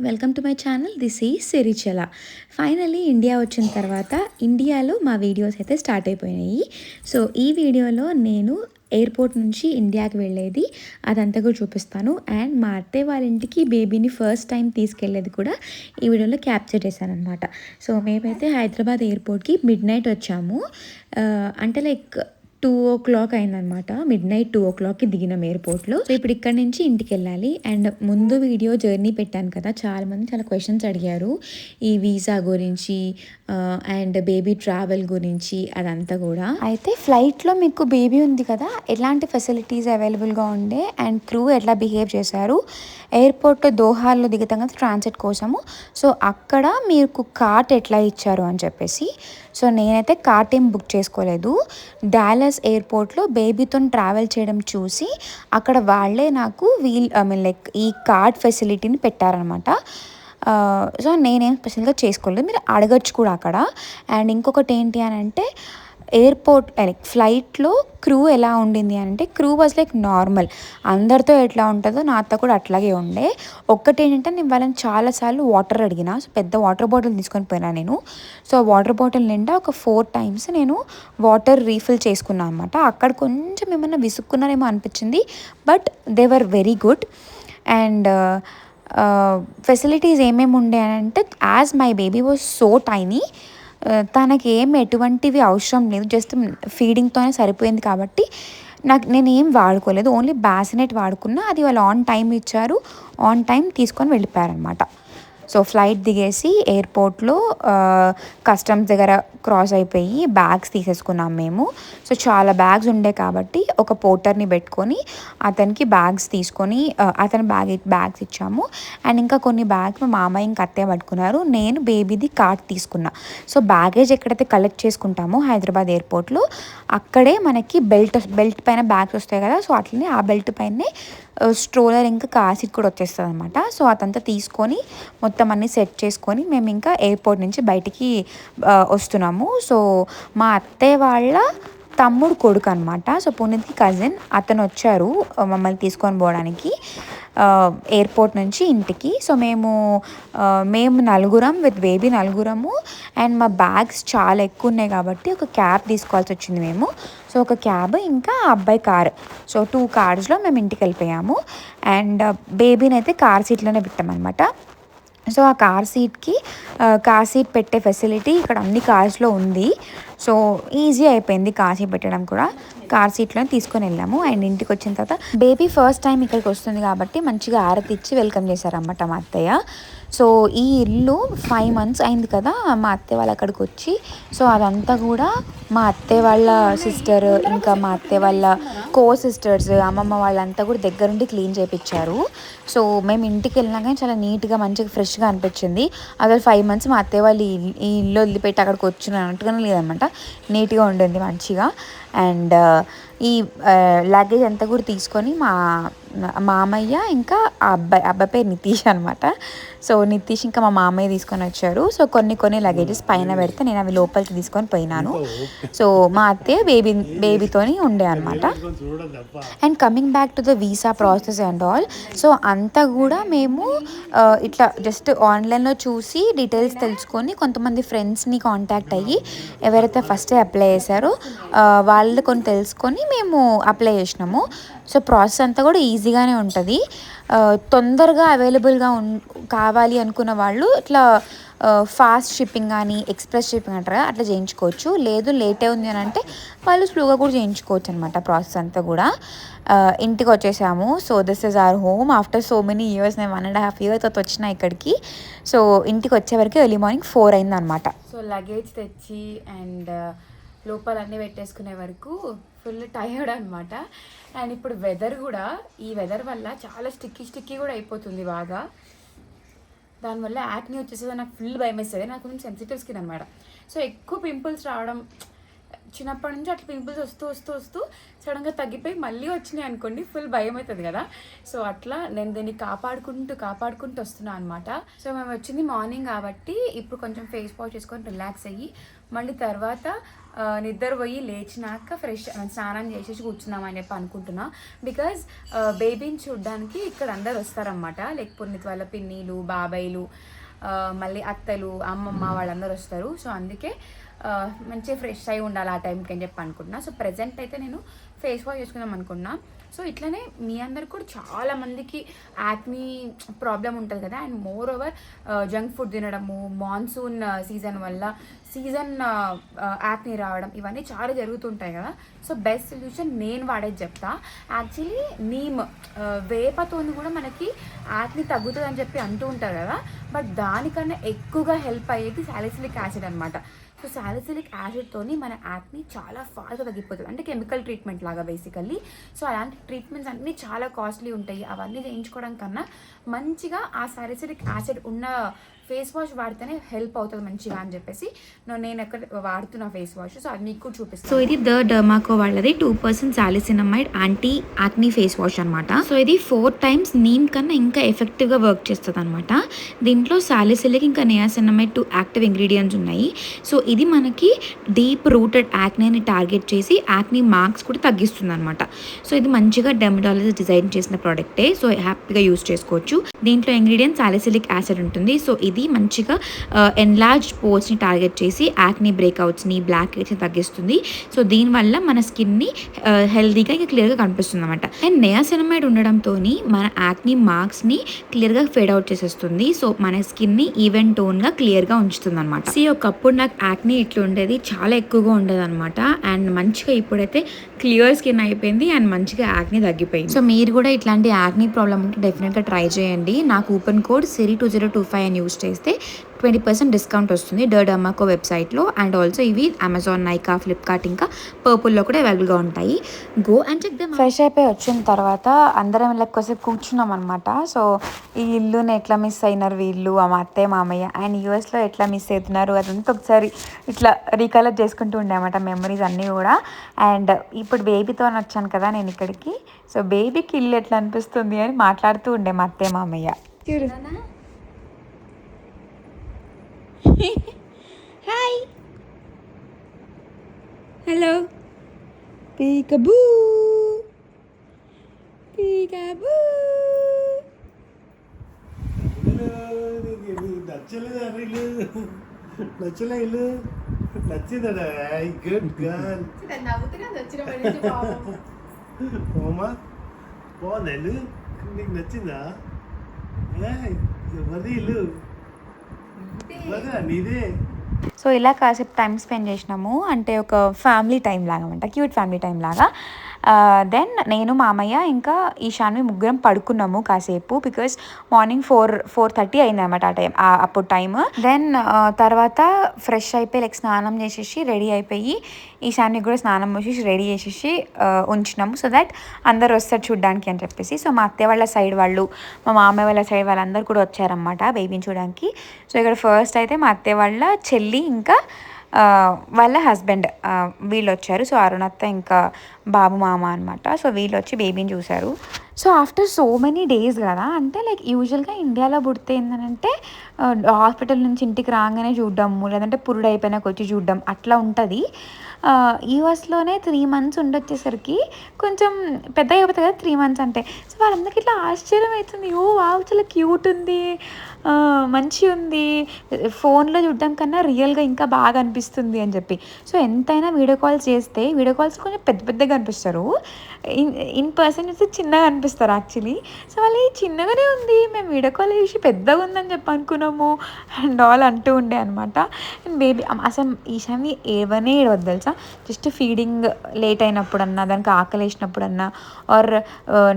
Welcome to my channel. This is Sirichala. Finally India వచ్చిన తర్వాత ఇండియాలో మా వీడియోస్ అయితే స్టార్ట్ అయిపోయినాయి. సో ఈ వీడియోలో నేను ఎయిర్పోర్ట్ నుంచి ఇండియాకి వెళ్ళేది అదంతా కూడా చూపిస్తాను. అండ్ మా అత్తయ్య వాళ్ళ ఇంటికి బేబీని ఫస్ట్ టైం తీసుకెళ్ళేది కూడా ఈ వీడియోలో క్యాప్చర్ చేశాను అనమాట. సో మేమైతే హైదరాబాద్ ఎయిర్పోర్ట్కి మిడ్ నైట్ వచ్చాము. అంటే లైక్ 2 o'clock అయిందనమాట. మిడ్-నైట్ 2 o'clockకి దిగినాం ఎయిర్పోర్ట్లో. సో ఇప్పుడు ఇక్కడ నుంచి ఇంటికి వెళ్ళాలి. అండ్ ముందు వీడియో జర్నీ పెట్టాను కదా, చాలామంది చాలా క్వశ్చన్స్ అడిగారు ఈ వీసా గురించి అండ్ బేబీ ట్రావెల్ గురించి అదంతా కూడా. అయితే ఫ్లైట్లో మీకు బేబీ ఉంది కదా, ఎలాంటి ఫెసిలిటీస్ అవైలబుల్గా ఉండే అండ్ క్రూ ఎట్లా బిహేవ్ చేశారు, ఎయిర్పోర్ట్ దోహాలో దిగుతాం కదా ట్రాన్సిట్ కోసము, సో అక్కడ మీకు కార్ట్ ఎట్లా ఇచ్చారు అని చెప్పేసి. సో నేనైతే కార్ట్ ఏం బుక్ చేసుకోలేదు. డాలస్ ఎయిర్పోర్ట్లో బేబీతో ట్రావెల్ చేయడం చూసి అక్కడ వాళ్ళే నాకు లైక్ ఈ కార్డ్ ఫెసిలిటీని పెట్టారనమాట. సో నేనేం స్పెషల్గా చేసుకోలేదు, మీరు అడగచ్చు కూడా అక్కడ. అండ్ ఇంకొకటి ఏంటి అని అంటే ఎయిర్పోర్ట్ లైక్ ఫ్లైట్లో క్రూ ఎలా ఉండింది అంటే, క్రూ వాజ్ లైక్ నార్మల్, అందరితో ఎట్లా ఉంటుందో నాతో కూడా అట్లాగే ఉండే. ఒక్కటి ఏంటంటే నేను వాళ్ళని చాలాసార్లు వాటర్ అడిగిన, సో పెద్ద వాటర్ బాటిల్ తీసుకొని పోయినా నేను. సో వాటర్ బాటిల్ నిండా ఒక 4 times నేను వాటర్ రీఫిల్ చేసుకున్నాను అనమాట. అక్కడ కొంచెం ఏమన్నా విసుక్కున్నారేమో అనిపించింది, but they were very good. And facilities ఏమేమి ఉండే అని అంటే, as my baby was so tiny, తనకి ఎటువంటివి అవసరం లేదు, జస్ట్ ఫీడింగ్తోనే సరిపోయింది కాబట్టి నేను ఏం వాడుకోలేదు, ఓన్లీ బాసినెట్ వాడుకున్నా. అది వాళ్ళు ఆన్ టైం ఇచ్చారు, ఆన్ టైం తీసుకొని వెళ్ళిపోయారనమాట. సో ఫ్లైట్ దిగేసి ఎయిర్పోర్ట్లో కస్టమ్స్ దగ్గర క్రాస్ అయిపోయి బ్యాగ్స్ తీసేసుకున్నాం మేము. సో చాలా బ్యాగ్స్ ఉండే కాబట్టి ఒక పోర్టర్ని పెట్టుకొని అతనికి బ్యాగ్స్ తీసుకొని అతని బ్యాగ్స్ ఇచ్చాము. అండ్ ఇంకా కొన్ని బ్యాగ్స్ మా మామయ్య ఇంకా అత్తయ్య పట్టుకున్నారు, నేను బేబీది కార్ట్ తీసుకున్నా. సో బ్యాగేజ్ ఎక్కడైతే కలెక్ట్ చేసుకుంటామో హైదరాబాద్ ఎయిర్పోర్ట్లో, అక్కడే మనకి బెల్ట్ పైన బ్యాగ్స్ వస్తాయి కదా, సో అట్లనే ఆ బెల్ట్ పైనే స్ట్రోలర్ ఇంకా కార్ సీట్ కూడా వచ్చేస్తుంది అనమాట. సో అదంతా తీసుకొని మొత్తం అన్నీ సెట్ చేసుకొని మేము ఇంకా ఎయిర్పోర్ట్ నుంచి బయటికి వస్తున్నాము. సో మా అత్తయ్య వాళ్ళ తమ్ముడు కొడుకు అనమాట, సో పునీత్కి కజిన్, అతను వచ్చారు మమ్మల్ని తీసుకొని పోవడానికి ఎయిర్పోర్ట్ నుంచి ఇంటికి. సో మేము నలుగురం విత్ బేబీ నలుగురము. అండ్ మా బ్యాగ్స్ చాలా ఎక్కువ ఉన్నాయి కాబట్టి ఒక క్యాబ్ తీసుకోవాల్సి వచ్చింది మేము. సో ఒక క్యాబ్ ఇంకా అబ్బాయి కార్, సో 2 కార్స్లో మేము ఇంటికి వెళ్ళిపోయాము. అండ్ బేబీని అయితే కార్ సీట్లోనే పెట్టామన్నమాట. సో ఆ కార్ సీట్ పెట్టే ఫెసిలిటీ ఇక్కడ అన్ని కార్స్లో ఉంది. సో ఈజీ అయిపోయింది కార్ సీట్ పెట్టడం కూడా. కార్ సీట్లో తీసుకొని వెళ్ళాము. అండ్ ఇంటికి వచ్చిన తర్వాత బేబీ ఫస్ట్ టైం ఇక్కడికి వస్తుంది కాబట్టి మంచిగా ఆరతి ఇచ్చి వెల్కమ్ చేశారన్నమాట మా అత్తయ్య. సో ఈ ఇల్లు 5 months అయింది కదా మా అత్తయ్య వాళ్ళు అక్కడికి వచ్చి. సో అదంతా కూడా మా అత్తయ్య వాళ్ళ సిస్టర్, ఇంకా మా అత్తయ్య వాళ్ళ సిస్టర్స్, అమ్మమ్మ వాళ్ళంతా కూడా దగ్గరుండి క్లీన్ చేయించారు. సో మేము ఇంటికి వెళ్ళినాక చాలా నీట్గా మంచిగా ఫ్రెష్గా అనిపించింది. అసలు 5 months మా అత్తయ్య వాళ్ళు ఈ ఇల్లు వదిలిపెట్టి అక్కడికి వచ్చినట్టుగానే లేదనమాట, నీట్గా ఉండింది మంచిగా. అండ్ ఈ లగేజ్ అంతా కూడా తీసుకొని మా మామయ్య ఇంకా ఆ అబ్బాయి పేరు నితీష్ అనమాట. సో నితీష్ ఇంకా మా మామయ్య తీసుకొని వచ్చారు. సో కొన్ని లగేజెస్ పైన పెడితే నేను అవి లోపలికి తీసుకొని పోయినాను. సో మా అత్తయ్య బేబీతోని ఉండే అనమాట. And coming back to the visa process and all, so అంతా కూడా మేము ఇట్లా జస్ట్ ఆన్లైన్లో చూసి డీటెయిల్స్ తెలుసుకొని కొంతమంది ఫ్రెండ్స్ని కాంటాక్ట్ అయ్యి ఎవరైతే ఫస్ట్ అప్లై చేశారో వాళ్ళు కొన్ని తెలుసుకొని మేము అప్లై చేసినాము. సో ప్రాసెస్ అంతా కూడా ఈజీగానే ఉంటుంది. తొందరగా అవైలబుల్గా కావాలి అనుకున్న వాళ్ళు ఇట్లా ఫాస్ట్ షిప్పింగ్ కానీ ఎక్స్ప్రెస్ షిప్పింగ్ అంటారు కదా, అట్లా చేయించుకోవచ్చు. లేదు లేట్ ఉంది అని అంటే వాళ్ళు స్లోగా కూడా చేయించుకోవచ్చు అనమాట. ప్రాసెస్ అంతా కూడా ఇంటికి వచ్చేసాము. So this is our home after so many years. నేను 1.5 years తర్వాత వచ్చిన ఇక్కడికి. సో ఇంటికి వచ్చేవరకు ఎర్లీ మార్నింగ్ 4 అయిందనమాట. సో లగేజ్ తెచ్చి అండ్ లోపల అన్నీ పెట్టేసుకునే వరకు ఫుల్ టైర్డ్ అనమాట. అండ్ ఇప్పుడు వెదర్ కూడా, ఈ వెదర్ వల్ల చాలా స్టిక్కీ కూడా అయిపోతుంది బాగా. దానివల్ల యాక్ని వచ్చేసేది, నాకు ఫుల్ భయం వేస్తుంది. నాకు కొంచెం సెన్సిటివ్ స్కిన్ అనమాట. సో ఎక్కువ పింపుల్స్ రావడం చిన్నప్పటి నుంచి అట్లా పింపుల్స్ వస్తూ వస్తూ వస్తూ సడన్గా తగ్గిపోయి మళ్ళీ వచ్చినాయి అనుకోండి, ఫుల్ భయం అవుతుంది కదా. సో అట్లా నేను దీన్ని కాపాడుకుంటూ వస్తున్నాను అనమాట. సో మేము వచ్చింది మార్నింగ్ కాబట్టి ఇప్పుడు కొంచెం ఫేస్ వాష్ చేసుకొని రిలాక్స్ అయ్యి మళ్ళీ తర్వాత నిద్ర పోయి లేచినాక ఫ్రెష్ స్నానం చేసేసి కూర్చున్నామని చెప్పి అనుకుంటున్నా. బికాజ్ బేబీని చూడడానికి ఇక్కడ అందరు వస్తారనమాట, లేకపోతే వాళ్ళ పిన్నిలు, బాబాయిలు, మళ్ళీ అత్తలు, అమ్మమ్మ వాళ్ళందరూ వస్తారు. సో అందుకే మంచిగా ఫ్రెష్ అయి ఉండాలి ఆ టైంకి అని చెప్పి అనుకుంటున్నా. సో ప్రజెంట్ అయితే నేను ఫేస్ వాష్ చేసుకుందాం అనుకున్నా. సో ఇట్లనే మీ అందరికి కూడా చాలా మందికి యాక్నీ ప్రాబ్లం ఉంటుంది కదా. And more over junk food తినడము, మాన్సూన్ సీజన్ వల్ల యాక్నీ రావడం, ఇవన్నీ చాలా జరుగుతుంటాయి కదా. సో బెస్ట్ సొల్యూషన్ నేను వాడేది చెప్తా. యాక్చువల్లీ నీమ్ వేపతో కూడా మనకి యాక్నీ తగ్గుతుంది అని చెప్పి అంటూ ఉంటారు కదా. బట్ దానికన్నా ఎక్కువగా హెల్ప్ అయ్యేది సాలిసిలిక్ యాసిడ్ అనమాట. సో సాలిసిలిక్ యాసిడ్తోని మన యాక్ని చాలా ఫాస్ట్గా తగ్గిపోతుంది, అంటే కెమికల్ ట్రీట్మెంట్ లాగా బేసికల్లీ. సో అలాంటి ట్రీట్మెంట్స్ అన్నీ చాలా కాస్ట్లీ ఉంటాయి. అవన్నీ చేయించుకోవడం కన్నా మంచిగా ఆ సాలిసిలిక్ యాసిడ్ ఉన్న ఫేస్ వాష్ వాడితేనే హెల్ప్ అవుతుంది మంచిగా అని చెప్పేసి నేను ఎక్కడ వాడుతున్న ఫేస్ వాష్. సో అది మీకు కూడా చూపిస్తాను. సో ఇది ద డర్మాకో వాళ్ళది 2% సాలిసినమైడ్ యాంటీ యాక్నీ ఫేస్ వాష్ అనమాట. సో ఇది 4 times నీమ్ కన్నా ఇంకా ఎఫెక్టివ్గా వర్క్ చేస్తుంది అనమాట. దీంట్లో సాలిసిలిక్ ఇంకా నియాసినమైడ్ 2 యాక్టివ్ ఇంగ్రీడియంట్స్ ఉన్నాయి. సో ఇది మనకి డీప్ రూటెడ్ యాక్నీని టార్గెట్ చేసి యాక్నీ మార్క్స్ కూడా తగ్గిస్తుంది అనమాట. సో ఇది మంచిగా డెర్మటాలజిస్ట్ డిజైన్ చేసిన ప్రోడక్టే. సో హ్యాపీగా యూస్ చేసుకోవచ్చు. దీంట్లో ఇంగ్రీడియంట్ సాలిసిలిక్ యాసిడ్ ఉంటుంది. సో ఇది మంచిగా ఎన్లార్జ్డ్ పోర్స్ని టార్గెట్ చేసి యాక్నీ బ్రేక్అవుట్స్ని, బ్లాక్ హెడ్స్ని తగ్గిస్తుంది. సో దీనివల్ల మన స్కిన్ని హెల్దీగా ఇంకా క్లియర్గా కనిపిస్తుంది అనమాట. అండ్ నియాసినమైడ్ ఉండడంతో మన యాక్నీ మార్క్స్ని క్లియర్గా ఫేడ్ అవుట్ చేసేస్తుంది. సో మన స్కిన్ని ఈవెన్ టోన్గా క్లియర్గా ఉంచుతుంది అనమాట. ఒకప్పుడు నాకు యాక్నీ ఇట్లా ఉండేది, చాలా ఎక్కువగా ఉండేది అనమాట. అండ్ మంచిగా ఇప్పుడైతే క్లియర్ స్కిన్ అయిపోయింది అండ్ మంచిగా యాక్నీ తగ్గిపోయింది. సో మీరు కూడా ఇట్లాంటి యాక్నీ ప్రాబ్లమ్ ఉంటే డెఫినెట్గా ట్రై చేయండి. నా కూపన్ కోడ్ SIRI2025 అని యూస్ చేస్తే 20% డిస్కౌంట్ వస్తుంది డర్మాకో వెబ్సైట్లో. అండ్ ఆల్సో ఇవి అమెజాన్, నైకా, ఫ్లిప్కార్ట్ ఇంకా పర్పుల్లో కూడా అవైలబుల్గా ఉంటాయి. Go and check them. Fresh అయిపోయి వచ్చిన తర్వాత అందరం లెక్కోసేపు కూర్చున్నాం అనమాట. సో ఈ ఇల్లుని ఎట్లా మిస్ అయినారు వీళ్ళు, మా అత్తయ్య మామయ్య, అండ్ యూఎస్లో ఎట్లా మిస్ అవుతున్నారు అదంతా ఒకసారి ఇట్లా రీకలెక్ట్ చేసుకుంటూ ఉండే అనమాట, మెమరీస్ అన్నీ కూడా. అండ్ ఇప్పుడు బేబీతో వచ్చాను కదా నేను ఇక్కడికి. సో బేబీకి ఇల్లు ఎట్లా అనిపిస్తుంది అని మాట్లాడుతూ ఉండే మా అత్తయ్య మామయ్య. Hi, hello, peekaboo peekaboo. నచ్చలే ఇల్లు నచ్చిందా? Good girl. ఓమా బాగుందా ఇల్లు? నీకు నచ్చిందా? ఎవరిది ఇల్లు? నీదే. సో ఇలా కాసేపు టైం స్పెండ్ చేసినాము, అంటే ఒక ఫ్యామిలీ టైం లాగా అనమాట, క్యూట్ ఫ్యామిలీ టైం లాగా. దెన్ నేను, మామయ్య ఇంకా ఈశాన్వి ముగ్గురం పడుకున్నాము కాసేపు. బికాస్ మార్నింగ్ 4:30 అయింది అనమాట ఆ టైం, అప్పుడు టైమ్. దెన్ తర్వాత ఫ్రెష్ అయిపోయి లైక్ స్నానం చేసేసి రెడీ అయిపోయి ఈశాన్వి కూడా స్నానం చేసేసి రెడీ చేసేసి ఉంచినాము. సో దట్ అందరు వస్తారు చూడడానికి అని చెప్పేసి. సో మా అత్తయ్య వాళ్ళ సైడ్ వాళ్ళు, మా మామయ్య వాళ్ళ సైడ్ వాళ్ళందరూ కూడా వచ్చారనమాట బేబీని చూడడానికి. సో ఇక్కడ ఫస్ట్ అయితే మా అత్తయ్య వాళ్ళ చెల్లి ఇంకా వాళ్ళ హస్బెండ్ వీళ్ళు వచ్చారు. సో అరుణత్త ఇంకా బాబు మామ అనమాట. సో వీళ్ళు వచ్చి బేబీని చూశారు. So after so many days కదా, అంటే లైక్ యూజువల్గా ఇండియాలో పుడితే ఏంటంటే హాస్పిటల్ నుంచి ఇంటికి రాగానే చూడడము, లేదంటే పురుడు అయిపోయినాక వచ్చి చూడడం అట్లా ఉంటుంది. యూఎస్లోనే 3 months ఉండొచ్చేసరికి కొంచెం పెద్ద అయిపోతుంది కదా 3 months అంటే. సో వాళ్ళందరికీ ఇట్లా ఆశ్చర్యం అవుతుంది, ఓ వావ్ చాలా క్యూట్ ఉంది, మంచిగా ఉంది, ఫోన్లో చూడడం కన్నా రియల్గా ఇంకా బాగా అనిపిస్తుంది అని చెప్పి. సో ఎంతైనా వీడియో కాల్స్ చేస్తే వీడియో కాల్స్ కొంచెం పెద్ద పెద్దగా అనిపిస్తారు, ఇన్ పర్సన్ చూస్తే చిన్నగా అనిపిస్తారు యాక్చువల్లీ. సో వాళ్ళు చిన్నగానే ఉంది, మేము వీడియో కాల్ చేసి పెద్దగా ఉందని చెప్పి అనుకున్నాము అండ్ ఆల్ అంటూ ఉండే అనమాట. అండ్ బేబీ అసలు ఈశాన్వి ఏవనే ఏడవద్దు తెలుసా. జస్ట్ ఫీడింగ్ లేట్ అయినప్పుడన్నా, దానికి ఆకలి వేసినప్పుడన్నా, ఆర్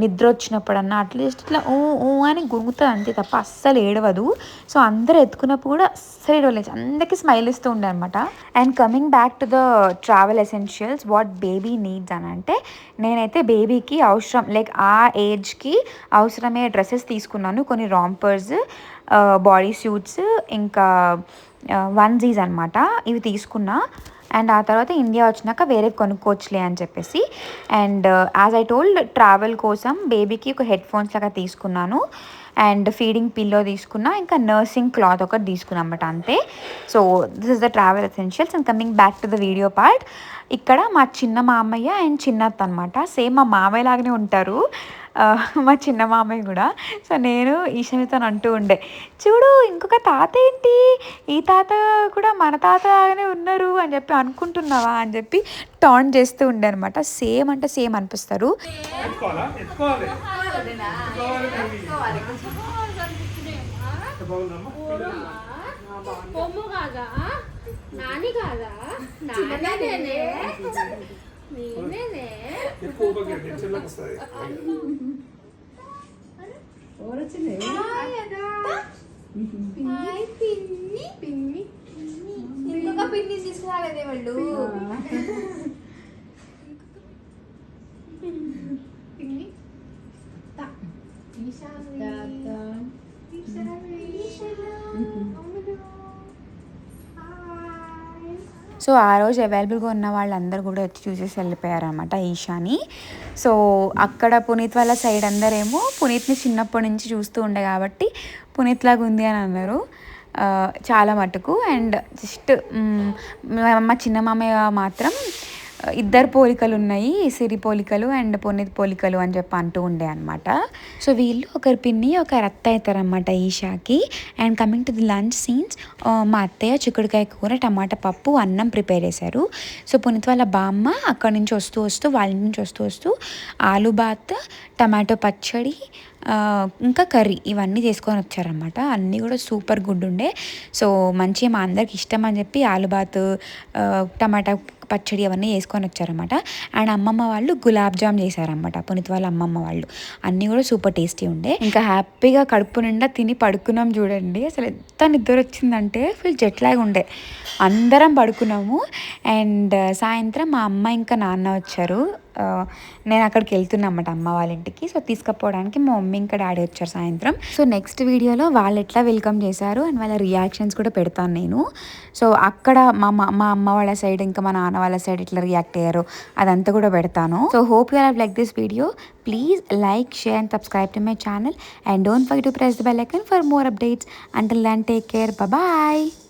నిద్ర వచ్చినప్పుడన్నా అట్లా జస్ట్ ఇట్లా ఊ అని గుంగుతుంది అంతే తప్ప అస్సలు ఏడవదు. సో అందరు ఎత్తుకున్నప్పుడు కూడా అస్సలు ఏడవలేదు, అందరికీ స్మైల్ ఇస్తూ ఉండే అనమాట. And coming back to the travel essentials, what baby needs అని అంటే, నేనైతే బేబీకి అవసరం లైక్ ఆ ఏజ్కి అవసరమే డ్రెస్సెస్ తీసుకున్నాను, కొన్ని రాంపర్స్, బాడీ సూట్స్, ఇంకా వన్జీస్ అనమాట, ఇవి తీసుకున్నా. అండ్ ఆ తర్వాత ఇండియా వచ్చినాక వేరే కొనుక్కోవచ్చులే అని చెప్పేసి. And as I told travel కోసం బేబీకి ఒక హెడ్ ఫోన్స్ లాగా తీసుకున్నాను, అండ్ ఫీడింగ్ పిల్లో తీసుకున్నా, ఇంకా నర్సింగ్ క్లాత్ ఒకటి తీసుకున్నా అనమాట, అంతే. So this is the travel essentials. And coming back to the video part, ఇక్కడ మా చిన్న మామయ్య అండ్ చిన్నత్త అనమాట. సేమ్ మా మామయ్య లాగానే ఉంటారు మా చిన్న మామయ్య కూడా. సో నేను ఈశానితో అంటూ ఉండే, చూడు ఇంకొక తాత ఏంటి, ఈ తాత కూడా మన తాత లాగానే ఉన్నారు అని చెప్పి అనుకుంటున్నావా అని చెప్పి టాన్ చేస్తూ ఉండే అనమాట. సేమ్ అంటే సేమ్ అనిపిస్తారు. నాని కాదా నానేనే నేనే ఇంకొక పిన్ని తీసుకురాలేదే వాళ్ళు. పిన్ని సో ఆ రోజు అవైలబుల్గా ఉన్న వాళ్ళందరూ కూడా వచ్చి చూసేసి వెళ్ళిపోయారనమాట ఈషాని. సో అక్కడ పునీత్ వాళ్ళ సైడ్ అందరేమో పునీత్ని చిన్నప్పటి నుంచి చూస్తూ ఉండే కాబట్టి పునీత్ లాగా ఉంది అని అన్నారు చాలా మటుకు. అండ్ జస్ట్ మా చిన్న మామయ్య మాత్రం ఇద్దరు పోలికలు ఉన్నాయి, సిరి పోలికలు అండ్ పునీత్ పోలికలు అని చెప్పి అంటూ ఉండే అనమాట. సో వీళ్ళు ఒకరి పిన్ని ఒకరు అత్త అవుతారనమాట ఈషాకి. And coming to the lunch scenes, మా అత్తయ్య చిక్కుడుకాయ కూర, టమాటా పప్పు, అన్నం ప్రిపేర్ చేశారు. సో పునీత్ వాళ్ళ బామ్మ అక్కడి నుంచి వస్తూ వాళ్ళ నుంచి వస్తూ ఆలు బాత్, టమాటో పచ్చడి, ఇంకా కర్రీ ఇవన్నీ చేసుకొని వచ్చారనమాట. అన్నీ కూడా సూపర్ గుడ్ ఉండే. సో మంచిగా మా అందరికి ఇష్టం అని చెప్పి ఆలు బాత్, టమాటా పచ్చడి అవన్నీ వేసుకొని వచ్చారనమాట. అండ్ అమ్మమ్మ వాళ్ళు గులాబ్ జామ్ చేశారనమాట, పునీత్ వాళ్ళ అమ్మమ్మ వాళ్ళు. అన్నీ కూడా సూపర్ టేస్టీ ఉండే. ఇంకా హ్యాపీగా కడుపు నిండా తిని పడుకున్నాం చూడండి. అసలు ఎంత నిద్ర వచ్చిందంటే ఫుల్ జెట్ లాగ్ ఉండే. అందరం పడుకున్నాము. అండ్ సాయంత్రం మా అమ్మ ఇంకా నాన్న వచ్చారు. నేను అక్కడికి వెళ్తున్నా అన్నమాట అమ్మ వాళ్ళ ఇంటికి. సో తీసుకుపోవడానికి మా మమ్మీ ఇంకా డాడీ వచ్చారు సాయంత్రం. సో నెక్స్ట్ వీడియోలో వాళ్ళు ఎట్లా వెల్కమ్ చేశారు అండ్ వాళ్ళ రియాక్షన్స్ కూడా పెడతాను నేను. సో అక్కడ మా అమ్మ వాళ్ళ సైడ్ ఇంకా మా నాన్న వాళ్ళ సైడ్ ఎట్లా రియాక్ట్ అయ్యారు అదంతా కూడా పెడతాను. So hope you have like this video. Please like, share and subscribe to my channel, and don't forget to press the bell icon for more updates. Until then, take care. Bye bye.